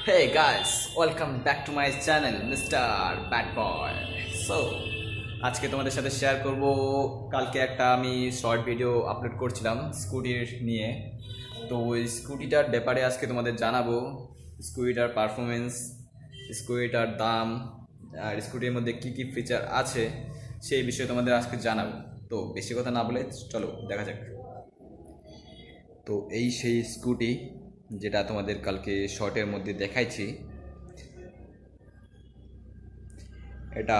Hey guys, welcome back to my channel Mr. Bad Boy. So, আজকে তোমাদের সাথে share করব কালকে একটা আমি শর্ট ভিডিও আপলোড করছিলাম স্কুটির নিয়ে। তো ওই স্কুটিটার ব্যাপারে আজকে তোমাদের জানাবো, স্কুটিটার পারফরমেন্স, স্কুটিটার দাম আর স্কুটির মধ্যে কি কি ফিচার আছে সেই বিষয়ে তোমাদের আজকে জানাবো। তো বেশি কথা না বলে চলো দেখা যাক। তো এই সেই স্কুটি যেটা তোমাদের কালকে শর্টের মধ্যে দেখাইছি। এটা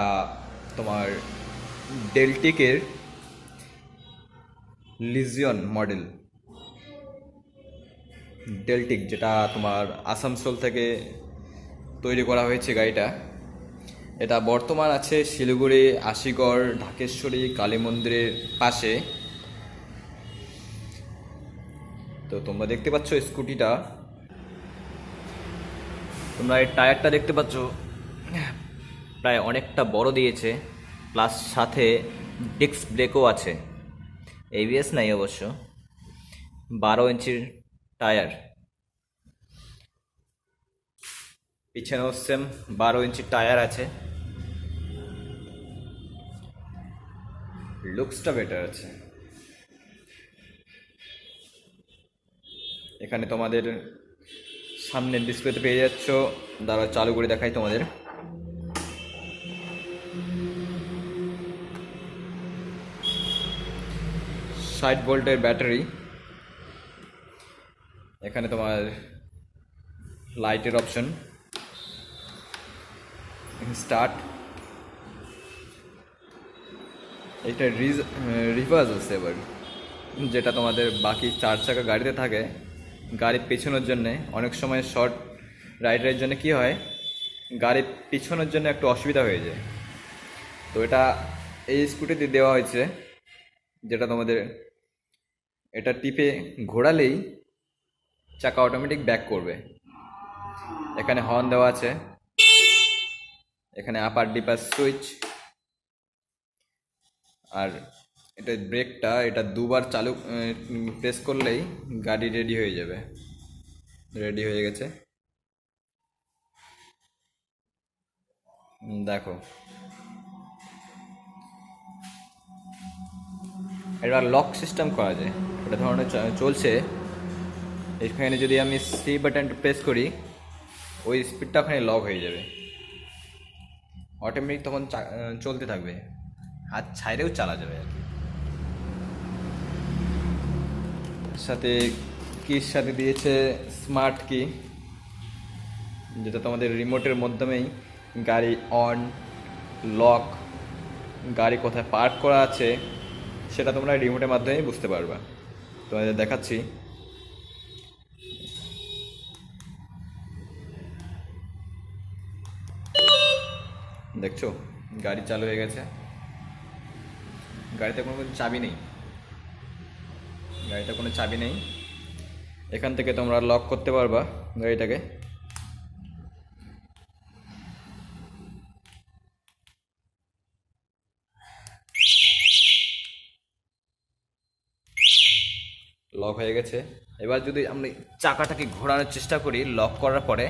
তোমার ডেলটিকের লিজিয়ন মডেল। ডেলটিক যেটা তোমার আসানসোল থেকে তৈরি করা হয়েছে গাড়িটা। এটা বর্তমান আছে শিলিগুড়ি, আশিগড়, ঢাকেশ্বরী কালী মন্দিরের পাশে। তো তোমরা দেখতে পাচ্ছ স্কুটিটা, তোমরা এই টায়ারটা দেখতে পাচ্ছ প্রায় অনেকটা বড় দিয়েছে, প্লাস সাথে ডিস্ক ব্রেকও আছে। এবিএস নাই অবশ্য। 12 ইঞ্চির টায়ার, পিছনেও সেম 12 ইঞ্চির টায়ার আছে। লুকসটা বেটার আছে। এখানে তোমাদের সামনের ডিসপ্লেতে পেয়ে যাচ্ছ, দ্বারা চালু করে দেখাই তোমাদের। 60 ভোল্টের ব্যাটারি। এখানে তোমার লাইটের অপশন, স্টার্ট, এটা রিভার্স আছে এবার, যেটা তোমাদের বাকি 4 চাকা গাড়িতে থাকে গাড়ি পেছনের জন্যে। অনেক সময় শর্ট রাইডের জন্য কি হয়, গাড়ি পিছনের জন্য একটু অসুবিধা হয়ে যায়। তো এটা এই স্কুটিতে দেওয়া হয়েছে, যেটা তোমাদের এটা টিপে ঘোরালেই চাকা অটোমেটিক ব্যাক করবে। এখানে হর্ন দেওয়া আছে, এখানে আপার ডিপার সুইচ, আর এটা ব্রেকটা, এটা দুবার চালু প্রেস করলেই গাড়ি রেডি হয়ে যাবে। রেডি হয়ে গেছে, দেখো। এটা লক সিস্টেম করা যায়, এটা ধরনের চলছে। এখানে যদি আমি সি বাটনটা প্রেস করি, ওই স্পিডটা ওখানে লক হয়ে যাবে, অটোমেটিক তখন চলতে থাকবে, হাত ছাইড়েও চালা যাবে আর কি। সাথে কির সাথে দিয়েছে স্মার্ট কি, যেটা তোমাদের রিমোটের মাধ্যমেই গাড়ি অন, লক, গাড়ি কোথায় পার্ক করা আছে সেটা তোমরা রিমোটের মাধ্যমেই বুঝতে পারবা। তোমাদের দেখাচ্ছি। দেখছো গাড়ি চালু হয়ে গেছে। গাড়িতে কোনো চাবি নেই, গাড়িতে কোনো চাবি নেই। এখান থেকে তোমরা লক করতে পারবা গাড়িটাকে। লক হয়ে গেছে। এবার যদি আমি চাকাটাকে ঘোরানোর চেষ্টা করি লক করার পরে,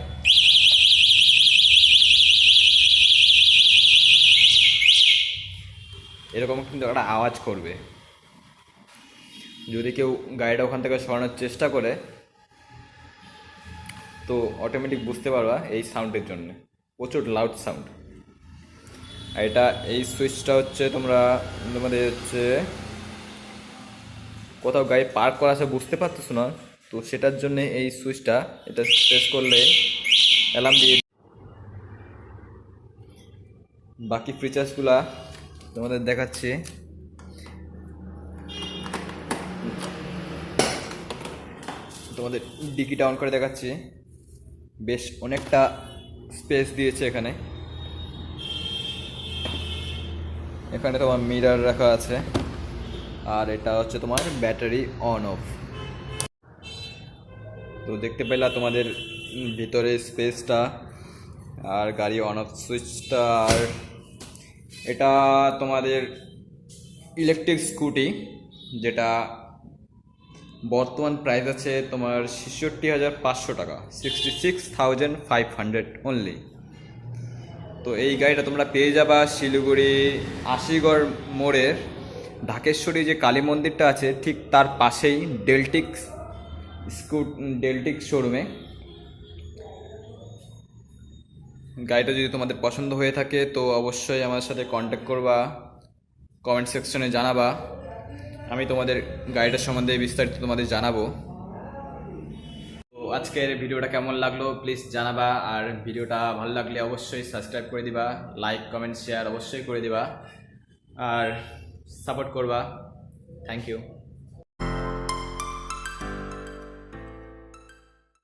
এরকম কিন্তু একটা আওয়াজ করবে। যদি কেউ গাড়িটা ওখান থেকে সরানোর চেষ্টা করে তো অটোমেটিক বুঝতে পারবা এই সাউন্ডের জন্য, প্রচুর লাউড সাউন্ড। আর এটা এই সুইচটা হচ্ছে তোমাদের হচ্ছে কোথাও গাড়ি পার্ক করা আছে বুঝতে পারতেছো না, তো সেটার জন্য এই সুইচটা, এটা প্রেস করলে অ্যালার্ম দিয়ে। বাকি ফিচার্সগুলা তোমাদের দেখাচ্ছি। তোমাদের ডিকিটা অন করে দেখাচ্ছি, বেশ অনেকটা স্পেস দিয়েছে এখানে। এখানে তোমার মিরর রাখা আছে, আর এটা হচ্ছে তোমার ব্যাটারি অন অফ। তো দেখতে পেলা তোমাদের ভিতরে স্পেসটা আর গাড়ি অন অফ সুইচটা। আর এটা তোমাদের ইলেকট্রিক স্কুটি, যেটা বর্তমান প্রাইস আছে তোমার 66,500 টাকা, 66,500 অনলি। তো এই গাড়িটা তোমরা পেয়ে যাবা শিলিগুড়ি আশিগড় মোড়ের ঢাকেশ্বরী যে কালী মন্দিরটা আছে ঠিক তার পাশেই ডেলটিক্স শোরুমে। গাড়িটা যদি তোমাদের পছন্দ হয়ে থাকে তো অবশ্যই আমার সাথে কন্ট্যাক্ট করবা, কমেন্ট সেকশনে জানাবা, আমি তোমাদের গাড়িটার সম্বন্ধে বিস্তারিত তোমাদের জানাবো। তো আজকের ভিডিওটা কেমন লাগলো প্লিজ জানাবা, আর ভিডিওটা ভালো লাগলে অবশ্যই সাবস্ক্রাইব করে দিবা, লাইক কমেন্ট শেয়ার অবশ্যই করে দিবা, আর সাপোর্ট করবা। Thank you.